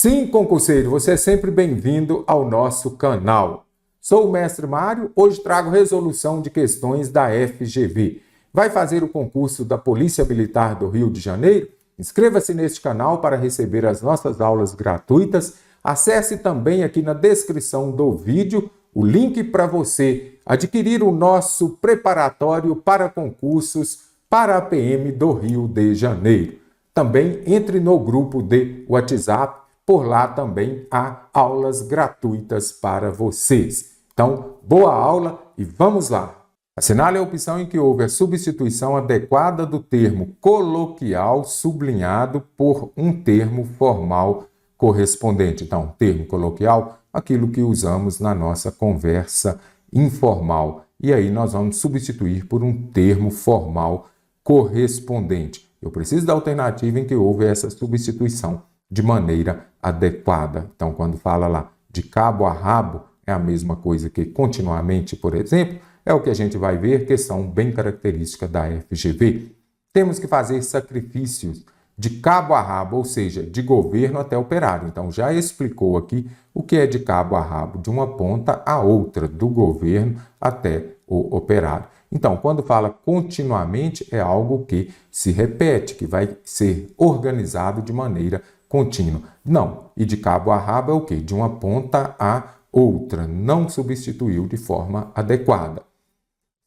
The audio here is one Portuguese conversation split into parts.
Sim, concurseiro, você é sempre bem-vindo ao nosso canal. Sou o Mestre Mário, hoje trago resolução de questões da FGV. Vai fazer o concurso da Polícia Militar do Rio de Janeiro? Inscreva-se neste canal para receber as nossas aulas gratuitas. Acesse também aqui na descrição do vídeo o link para você adquirir o nosso preparatório para concursos para a PM do Rio de Janeiro. Também entre no grupo de WhatsApp, por lá também há aulas gratuitas para vocês. Então, boa aula e vamos lá! Assinale a opção em que houve a substituição adequada do termo coloquial sublinhado por um termo formal correspondente. Então, termo coloquial, aquilo que usamos na nossa conversa informal. E aí nós vamos substituir por um termo formal correspondente. Eu preciso da alternativa em que houve essa substituição de maneira adequada. Então, quando fala lá de cabo a rabo, é a mesma coisa que continuamente, por exemplo, é o que a gente vai ver, questão bem característica da FGV. Temos que fazer sacrifícios de cabo a rabo, ou seja, de governo até operário. Então, já explicou aqui o que é de cabo a rabo, de uma ponta a outra, do governo até o operário. Então, quando fala continuamente, é algo que se repete, que vai ser organizado de maneira contínua. Não, e de cabo a rabo é o quê? De uma ponta a outra, não substituiu de forma adequada.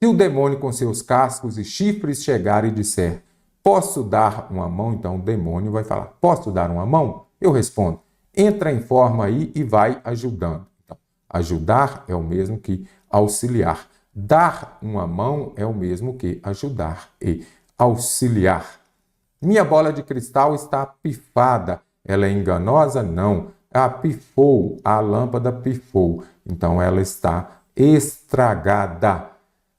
Se o demônio com seus cascos e chifres chegar e disser, posso dar uma mão? Então o demônio vai falar, posso dar uma mão? Eu respondo, entra em forma aí e vai ajudando. Então, ajudar é o mesmo que auxiliar. Dar uma mão é o mesmo que ajudar e auxiliar. Minha bola de cristal está pifada. Ela é enganosa? Não. Pifou, a lâmpada pifou. Então, ela está estragada.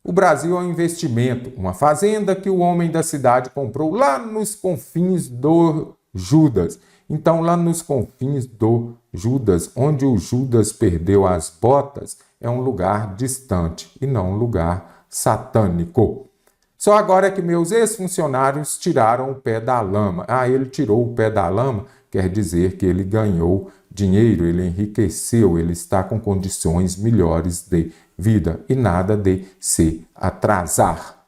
O Brasil é um investimento, uma fazenda que o homem da cidade comprou lá nos confins do Judas. Então, lá nos confins do Judas, onde o Judas perdeu as botas, é um lugar distante e não um lugar satânico. Só agora é que meus ex-funcionários tiraram o pé da lama. Ele tirou o pé da lama, quer dizer que ele ganhou dinheiro, ele enriqueceu, ele está com condições melhores de vida e nada de se atrasar.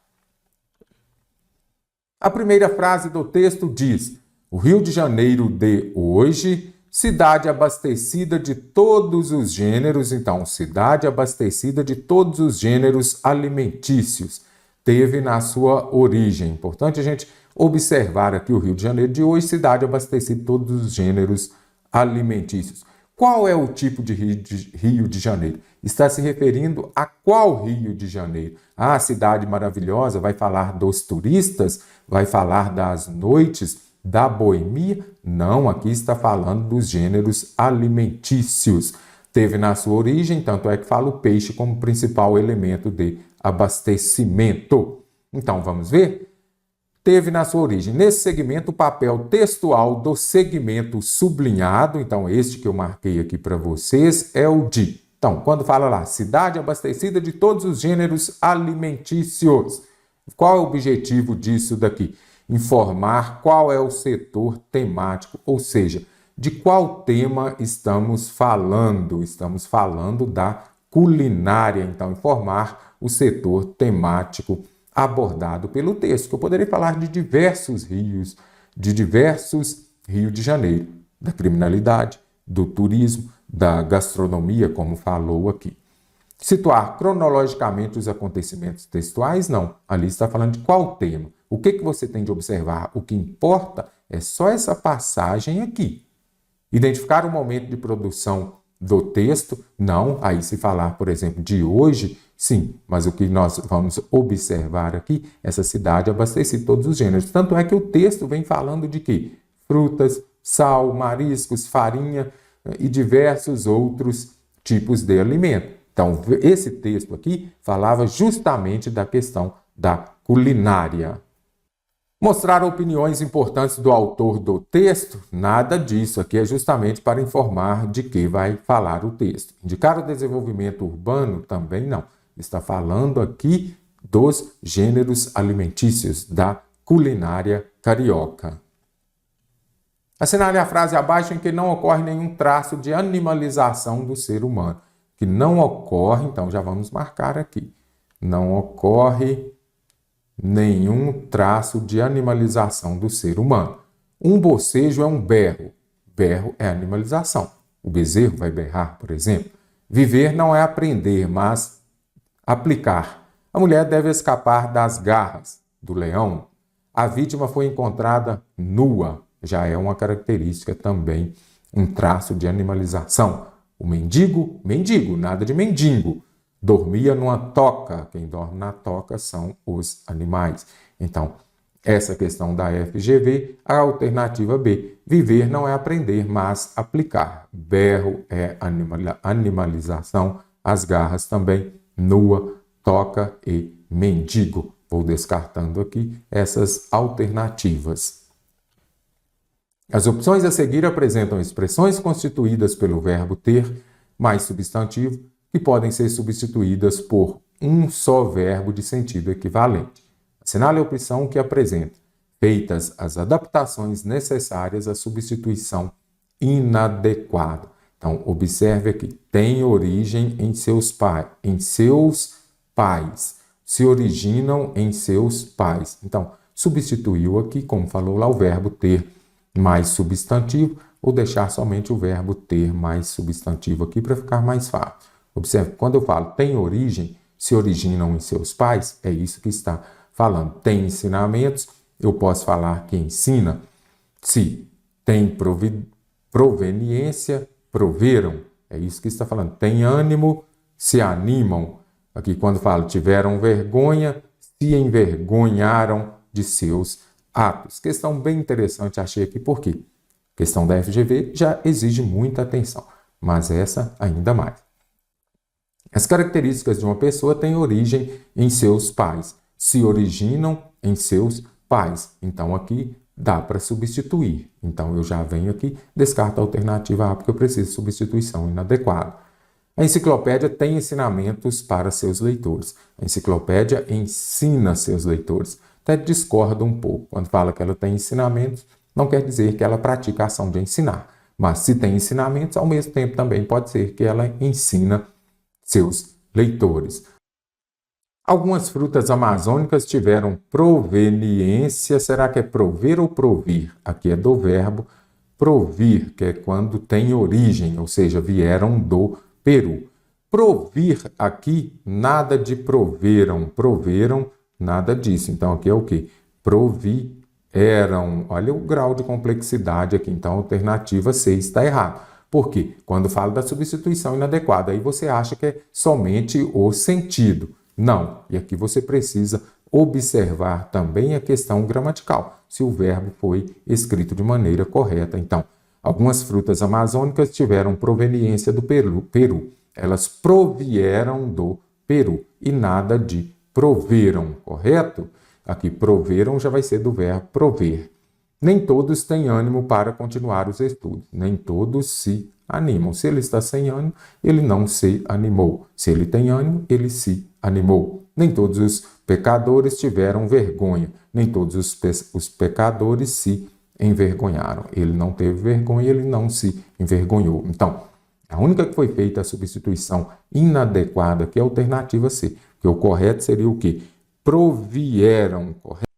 A primeira frase do texto diz, o Rio de Janeiro de hoje, cidade abastecida de todos os gêneros, então, cidade abastecida de todos os gêneros alimentícios, teve na sua origem. Importante a gente observar aqui o Rio de Janeiro de hoje, cidade abastecida de todos os gêneros alimentícios. Qual é o tipo de Rio de Janeiro? Está se referindo a qual Rio de Janeiro? A cidade maravilhosa vai falar dos turistas? Vai falar das noites, da boemia? Não, aqui está falando dos gêneros alimentícios. Teve na sua origem, tanto é que fala o peixe como principal elemento de abastecimento. Então, vamos ver? Teve na sua origem. Nesse segmento, o papel textual do segmento sublinhado, então este que eu marquei aqui para vocês, é o de. Então, quando fala lá, cidade abastecida de todos os gêneros alimentícios. Qual é o objetivo disso daqui? Informar qual é o setor temático, ou seja, de qual tema estamos falando. Estamos falando da culinária, então informar o setor temático abordado pelo texto, que eu poderia falar de diversos rios Rio de Janeiro, da criminalidade, do turismo, da gastronomia, como falou aqui. Situar cronologicamente os acontecimentos textuais, não. Ali está falando de qual tema. O que você tem de observar? O que importa é só essa passagem aqui. Identificar o momento de produção do texto, não. Aí se falar, por exemplo, de hoje, sim. Mas o que nós vamos observar aqui, essa cidade abastecida de todos os gêneros. Tanto é que o texto vem falando de quê? Frutas, sal, mariscos, farinha e diversos outros tipos de alimento. Então, esse texto aqui falava justamente da questão da culinária. Mostrar opiniões importantes do autor do texto? Nada disso. Aqui é justamente para informar de que vai falar o texto. Indicar o desenvolvimento urbano? Também não. Está falando aqui dos gêneros alimentícios da culinária carioca. Assinale a frase abaixo em que não ocorre nenhum traço de animalização do ser humano. Que não ocorre, então já vamos marcar aqui. Não ocorre nenhum traço de animalização do ser humano. Um bocejo é um berro. Berro é animalização. O bezerro vai berrar, por exemplo. Viver não é aprender, mas aplicar. A mulher deve escapar das garras do leão. A vítima foi encontrada nua. Já é uma característica também, um traço de animalização. O mendigo, nada de mendigo. Dormia numa toca. Quem dorme na toca são os animais. Então, essa questão da FGV, a alternativa B. Viver não é aprender, mas aplicar. Berro é animalização, as garras também, nua, toca e mendigo. Vou descartando aqui essas alternativas. As opções a seguir apresentam expressões constituídas pelo verbo ter mais substantivo, que podem ser substituídas por um só verbo de sentido equivalente. Assinale a opção que apresenta, feitas as adaptações necessárias à substituição inadequada. Então, observe aqui, tem origem em seus pais, se originam em seus pais. Então, substituiu aqui, como falou lá, o verbo ter mais substantivo, ou deixar somente o verbo ter mais substantivo aqui para ficar mais fácil. Observe, quando eu falo tem origem, se originam em seus pais, é isso que está falando. Tem ensinamentos, eu posso falar que ensina. Se tem proveniência, proveram, é isso que está falando. Tem ânimo, se animam. Aqui quando falo tiveram vergonha, se envergonharam de seus atos. Questão bem interessante, achei aqui, por quê? A questão da FGV já exige muita atenção, mas essa ainda mais. As características de uma pessoa têm origem em seus pais, se originam em seus pais. Então, aqui dá para substituir. Então, eu já venho aqui, descarto a alternativa A, porque eu preciso de substituição inadequada. A enciclopédia tem ensinamentos para seus leitores. A enciclopédia ensina seus leitores. Até discorda um pouco. Quando fala que ela tem ensinamentos, não quer dizer que ela pratica a ação de ensinar. Mas se tem ensinamentos, ao mesmo tempo também pode ser que ela ensina seus leitores. Algumas frutas amazônicas tiveram proveniência. Será que é prover ou provir? Aqui é do verbo provir, que é quando tem origem, ou seja, vieram do Peru. Provir aqui, nada de proveram. Proveram, nada disso. Então, aqui é o quê? Provieram. Olha o grau de complexidade aqui. Então, a alternativa C está errada. Por quê? Quando falo da substituição inadequada, aí você acha que é somente o sentido. Não. E aqui você precisa observar também a questão gramatical, se o verbo foi escrito de maneira correta. Então, algumas frutas amazônicas tiveram proveniência do Peru. Elas provieram do Peru e nada de proveram, correto? Aqui, proveram já vai ser do verbo prover. Nem todos têm ânimo para continuar os estudos. Nem todos se animam. Se ele está sem ânimo, ele não se animou. Se ele tem ânimo, ele se animou. Nem todos os pecadores tiveram vergonha. Nem todos os pecadores se envergonharam. Ele não teve vergonha, ele não se envergonhou. Então, a única que foi feita a substituição inadequada, que é a alternativa C. Que o correto seria o quê? Provieram, correto?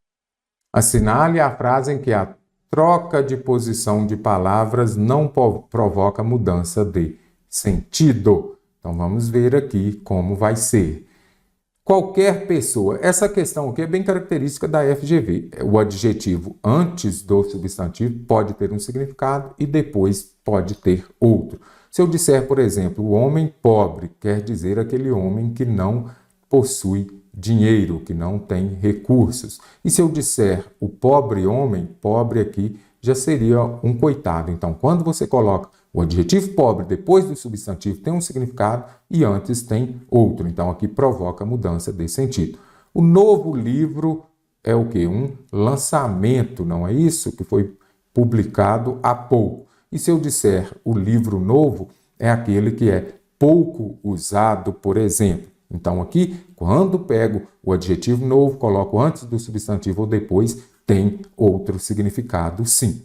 Assinale a frase em que a troca de posição de palavras não provoca mudança de sentido. Então, vamos ver aqui como vai ser. Qualquer pessoa. Essa questão aqui é bem característica da FGV. O adjetivo antes do substantivo pode ter um significado e depois pode ter outro. Se eu disser, por exemplo, o homem pobre, quer dizer aquele homem que não possui dinheiro, que não tem recursos. E se eu disser o pobre homem, pobre aqui já seria um coitado. Então, quando você coloca o adjetivo pobre depois do substantivo, tem um significado e antes tem outro. Então, aqui provoca mudança de sentido. O novo livro é o quê? Um lançamento, não é isso? Que foi publicado há pouco. E se eu disser o livro novo, é aquele que é pouco usado, por exemplo. Então, aqui, quando pego o adjetivo novo, coloco antes do substantivo ou depois, tem outro significado, sim.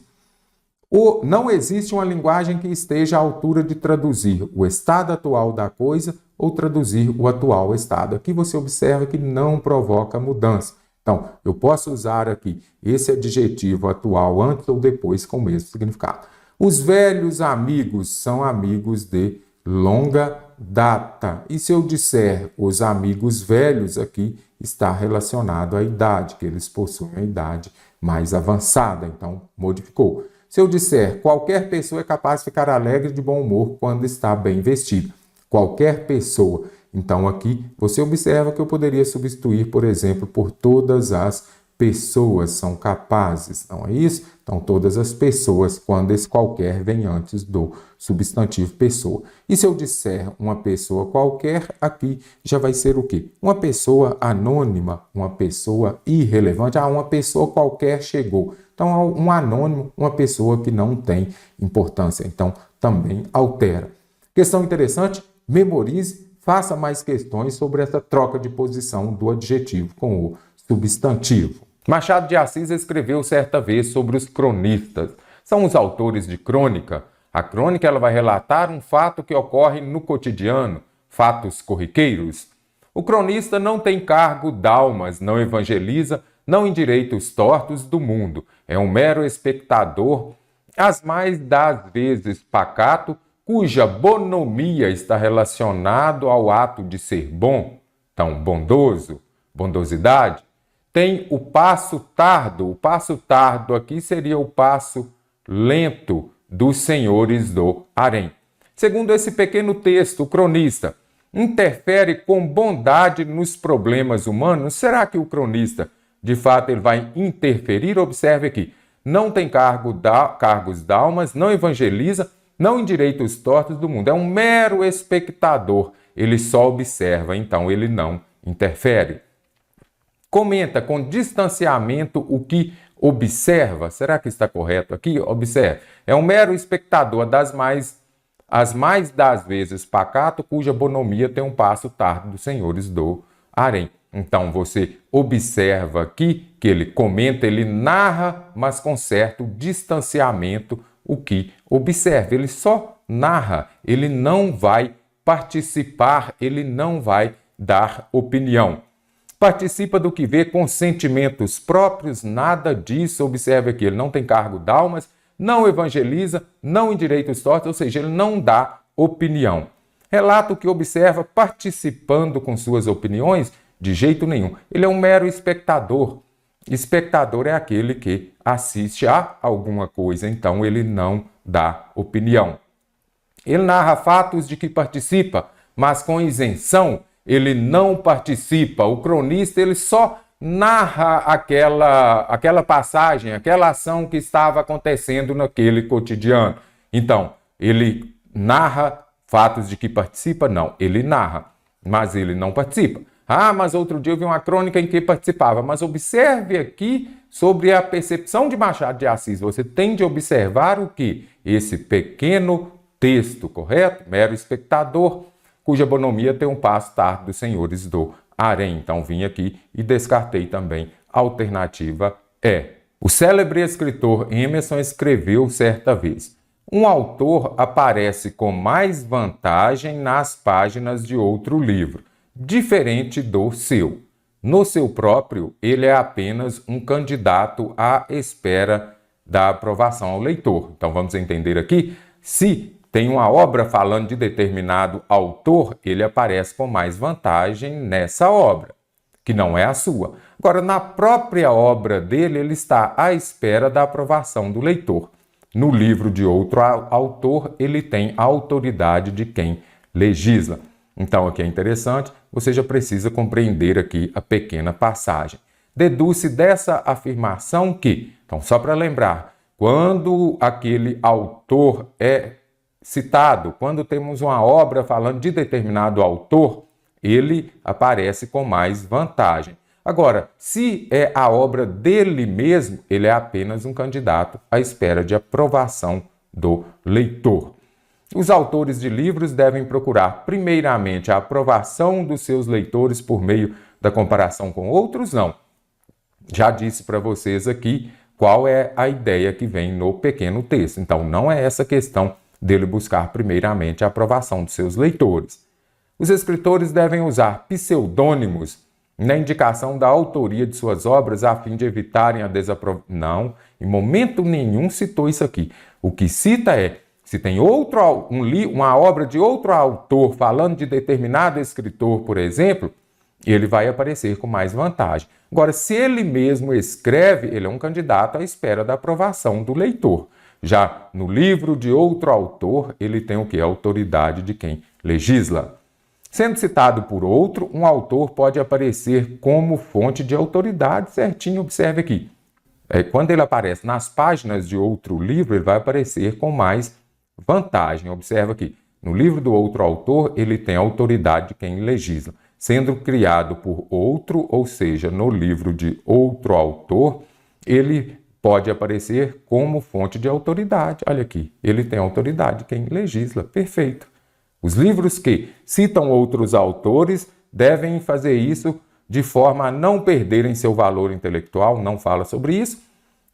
Não existe uma linguagem que esteja à altura de traduzir o estado atual da coisa ou traduzir o atual estado. Aqui você observa que não provoca mudança. Então, eu posso usar aqui esse adjetivo atual antes ou depois com o mesmo significado. Os velhos amigos são amigos de longa data. E se eu disser os amigos velhos aqui, está relacionado à idade, que eles possuem a idade mais avançada. Então, modificou. Se eu disser qualquer pessoa é capaz de ficar alegre de bom humor quando está bem vestida. Qualquer pessoa. Então, aqui você observa que eu poderia substituir, por exemplo, por todas as pessoas são capazes. Não é isso? Então, todas as pessoas, quando esse qualquer vem antes do substantivo pessoa. E se eu disser uma pessoa qualquer, aqui já vai ser o quê? Uma pessoa anônima, uma pessoa irrelevante. Uma pessoa qualquer chegou. Então, um anônimo, uma pessoa que não tem importância. Então, também altera. Questão interessante, memorize, faça mais questões sobre essa troca de posição do adjetivo com o substantivo. Machado de Assis escreveu certa vez sobre os cronistas. São os autores de crônica. A crônica ela vai relatar um fato que ocorre no cotidiano, fatos corriqueiros. O cronista não tem cargo d'almas, não evangeliza, não endireita os tortos do mundo. É um mero espectador, as mais das vezes pacato, cuja bonomia está relacionado ao ato de ser bom, tão bondoso, bondosidade. Tem o passo tardo. O passo tardo aqui seria o passo lento dos senhores do harém. Segundo esse pequeno texto, o cronista interfere com bondade nos problemas humanos. Será que o cronista, de fato, ele vai interferir? Observe aqui, não tem cargos d'almas, não evangeliza, não endireita os tortos do mundo. É um mero espectador. Ele só observa, então ele não interfere. Comenta com distanciamento o que observa. Será que está correto aqui? Observe. É um mero espectador as mais das vezes pacato, cuja bonomia tem um passo tardo dos senhores do harém. Então, você observa aqui que ele comenta, ele narra, mas com certo distanciamento o que observa. Ele só narra, ele não vai participar, ele não vai dar opinião. Participa do que vê com sentimentos próprios, nada disso. Observe aqui, ele não tem cargo d'almas, não evangeliza, não endireita os tortos, ou seja, ele não dá opinião. Relata o que observa participando com suas opiniões, de jeito nenhum. Ele é um mero espectador. Espectador é aquele que assiste a alguma coisa, então ele não dá opinião. Ele narra fatos de que participa, mas com isenção. Ele não participa. O cronista ele só narra aquela passagem, aquela ação que estava acontecendo naquele cotidiano. Então, ele narra fatos de que participa? Não, ele narra, mas ele não participa. Mas outro dia eu vi uma crônica em que participava. Mas observe aqui sobre a percepção de Machado de Assis. Você tem de observar o que? Esse pequeno texto, correto? Mero espectador, cuja bonomia tem um passo tardo dos senhores do harém. Então, vim aqui e descartei também a alternativa E. O célebre escritor Emerson escreveu certa vez: um autor aparece com mais vantagem nas páginas de outro livro, diferente do seu. No seu próprio, ele é apenas um candidato à espera da aprovação ao leitor. Então, vamos entender aqui, se tem uma obra falando de determinado autor, ele aparece com mais vantagem nessa obra, que não é a sua. Agora, na própria obra dele, ele está à espera da aprovação do leitor. No livro de outro autor, ele tem a autoridade de quem legisla. Então, aqui é interessante, você já precisa compreender aqui a pequena passagem. Deduz-se dessa afirmação que, então, só para lembrar, quando aquele autor é citado, quando temos uma obra falando de determinado autor, ele aparece com mais vantagem. Agora, se é a obra dele mesmo, ele é apenas um candidato à espera de aprovação do leitor. Os autores de livros devem procurar, primeiramente, a aprovação dos seus leitores por meio da comparação com outros? Não. Já disse para vocês aqui, qual é a ideia que vem no pequeno texto. Então, não é essa questão dele buscar primeiramente a aprovação dos seus leitores. Os escritores devem usar pseudônimos na indicação da autoria de suas obras a fim de evitarem a desaprovação. Não, em momento nenhum citou isso aqui. O que cita é, se tem uma obra de outro autor falando de determinado escritor, por exemplo, ele vai aparecer com mais vantagem. Agora, se ele mesmo escreve, ele é um candidato à espera da aprovação do leitor. Já no livro de outro autor, ele tem o quê? A autoridade de quem legisla. Sendo citado por outro, um autor pode aparecer como fonte de autoridade, certinho, observe aqui. Quando ele aparece nas páginas de outro livro, ele vai aparecer com mais vantagem. Observa aqui, no livro do outro autor, ele tem a autoridade de quem legisla. Sendo criado por outro, ou seja, no livro de outro autor, ele pode aparecer como fonte de autoridade. Olha aqui, ele tem a autoridade de quem legisla. Perfeito. Os livros que citam outros autores devem fazer isso de forma a não perderem seu valor intelectual, não fala sobre isso.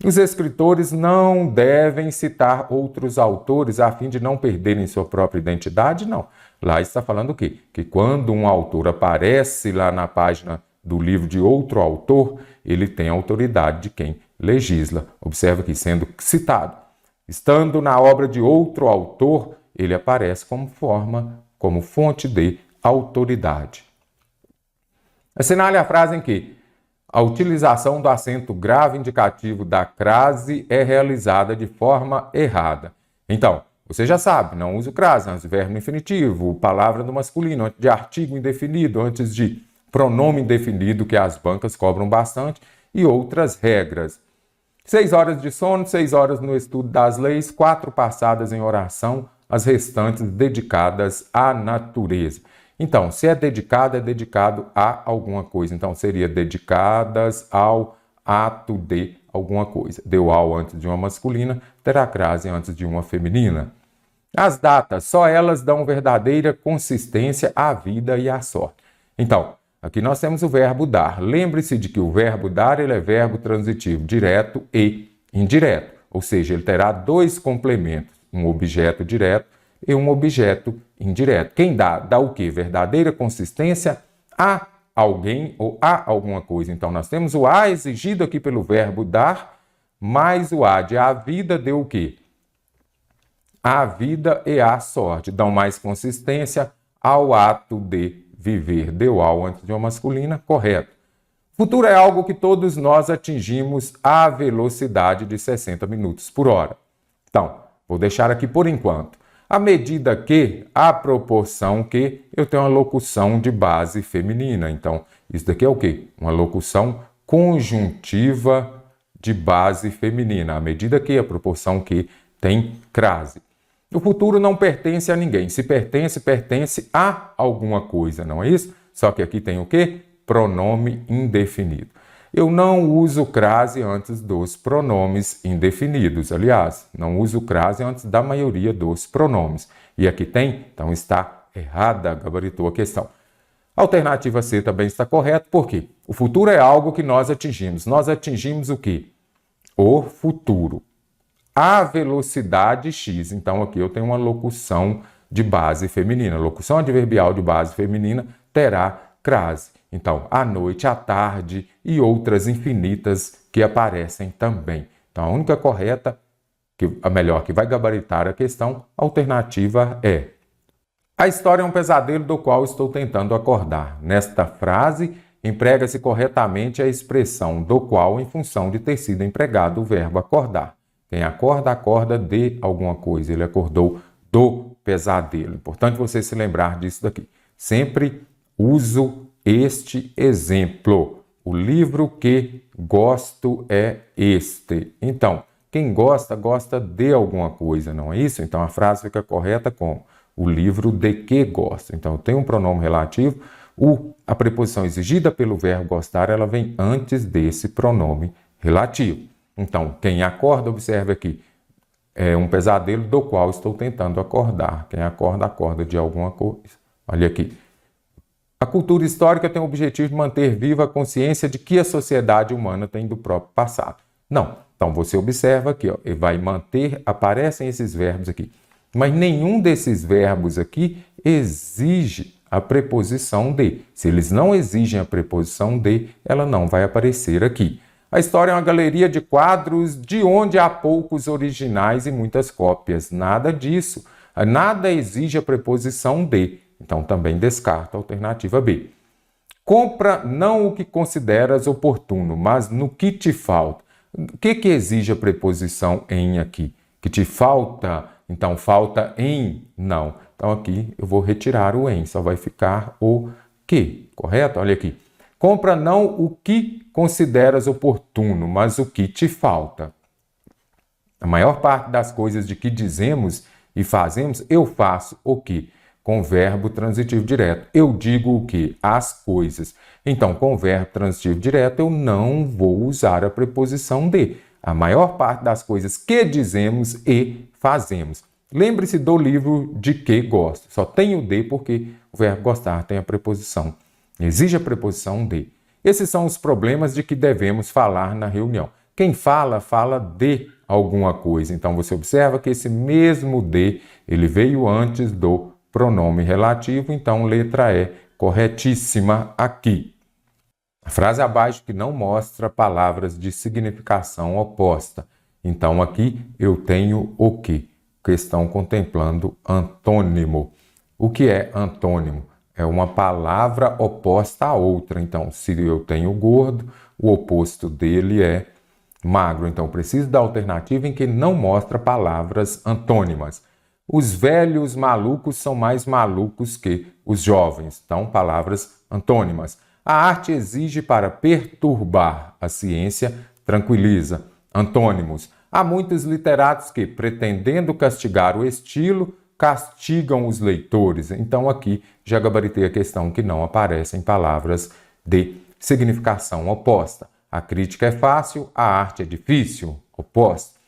Os escritores não devem citar outros autores a fim de não perderem sua própria identidade, não. Lá está falando o quê? Que quando um autor aparece lá na página do livro de outro autor, ele tem a autoridade de quem legisla. Observa aqui, sendo citado. Estando na obra de outro autor, ele aparece como fonte de autoridade. Assinale a frase em que a utilização do acento grave indicativo da crase é realizada de forma errada. Então, você já sabe, não usa o crase antes de verbo infinitivo, palavra do masculino, antes de artigo indefinido, antes de pronome indefinido, que as bancas cobram bastante, e outras regras. 6 horas de sono, 6 horas no estudo das leis, 4 passadas em oração, as restantes dedicadas à natureza. Então, se é dedicado a alguma coisa. Então, seria dedicadas ao ato de alguma coisa. Deu ao antes de uma masculina, terá crase antes de uma feminina. As datas, só elas dão verdadeira consistência à vida e à sorte. Então, aqui nós temos o verbo dar. Lembre-se de que o verbo dar ele é verbo transitivo, direto e indireto. Ou seja, ele terá 2 complementos, um objeto direto e um objeto indireto. Quem dá o quê? Verdadeira consistência a alguém ou a alguma coisa. Então, nós temos o a exigido aqui pelo verbo dar, mais o a de a vida deu o quê? A vida e a sorte. Dão mais consistência ao ato de viver. Deu ao antes de uma masculina, correto. Futuro é algo que todos nós atingimos à velocidade de 60 minutos por hora. Então, vou deixar aqui por enquanto. À medida que, à proporção que, eu tenho uma locução de base feminina. Então, isso daqui é o quê? Uma locução conjuntiva de base feminina. À medida que, à proporção que, tem crase. O futuro não pertence a ninguém. Se pertence, pertence a alguma coisa, não é isso? Só que aqui tem o quê? Pronome indefinido. Eu não uso crase antes dos pronomes indefinidos. Aliás, não uso crase antes da maioria dos pronomes. E aqui tem, então está errada, gabaritou a questão. A alternativa C também está correta, porque o futuro é algo que nós atingimos. Nós atingimos o quê? O futuro. A velocidade x. Então aqui eu tenho uma locução de base feminina. Locução adverbial de base feminina terá crase. Então, à noite, à tarde e outras infinitas que aparecem também. Então, a única correta, a melhor que vai gabaritar a questão, a alternativa é: a história é um pesadelo do qual estou tentando acordar. Nesta frase, emprega-se corretamente a expressão do qual em função de ter sido empregado o verbo acordar. Quem acorda, acorda de alguma coisa. Ele acordou do pesadelo. Importante você se lembrar disso daqui. Sempre uso este exemplo. O livro que gosto é este. Então, quem gosta, gosta de alguma coisa, não é isso? Então, a frase fica correta com o livro de que gosta. Então, tem um pronome relativo. A preposição exigida pelo verbo gostar, ela vem antes desse pronome relativo. Então, quem acorda, observe aqui, é um pesadelo do qual estou tentando acordar. Quem acorda, acorda de alguma coisa. Olha aqui. A cultura histórica tem o objetivo de manter viva a consciência de que a sociedade humana tem do próprio passado. Não, Então, você observa aqui, ó, ele vai manter, aparecem esses verbos aqui. Mas nenhum desses verbos aqui exige a preposição de. Se eles não exigem a preposição de, ela não vai aparecer aqui. A história é uma galeria de quadros de onde há poucos originais e muitas cópias. Nada disso. Nada exige a preposição de. Então, também descarta a alternativa B. Compra não o que consideras oportuno, mas no que te falta. O que exige a preposição em aqui? Que te falta? Então, falta em? Não. Então, aqui eu vou retirar o em, só vai ficar o que, correto? Olha aqui. Compra não o que consideras oportuno, mas o que te falta. A maior parte das coisas de que dizemos e fazemos, eu faço o que? Com verbo transitivo direto. Eu digo o que? As coisas. Então, com verbo transitivo direto, eu não vou usar a preposição de. A maior parte das coisas que dizemos e fazemos. Lembre-se do livro de que gosto. Só tem o de porque o verbo gostar tem a preposição. Exige a preposição de. Esses são os problemas de que devemos falar na reunião. Quem fala, fala de alguma coisa. Então, você observa que esse mesmo de, ele veio antes do pronome relativo. Então, letra E, corretíssima aqui. A frase abaixo que não mostra palavras de significação oposta. Então, aqui eu tenho o que? Questão contemplando antônimo. O que é antônimo? É uma palavra oposta a outra. Então, se eu tenho gordo, o oposto dele é magro. Então, preciso da alternativa em que não mostra palavras antônimas. Os velhos malucos são mais malucos que os jovens. Então, palavras antônimas. A arte exige para perturbar, a ciência tranquiliza. Antônimos. Há muitos literatos que, pretendendo castigar o estilo, castigam os leitores. Então, aqui já gabaritei a questão que não aparecem palavras de significação oposta. A crítica é fácil, a arte é difícil, oposta.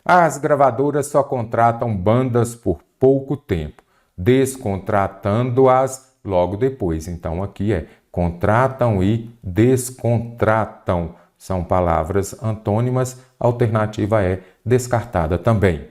As gravadoras só contratam bandas por pouco tempo, descontratando-as logo depois. Então, aqui é contratam e descontratam. São palavras antônimas, a alternativa é descartada também.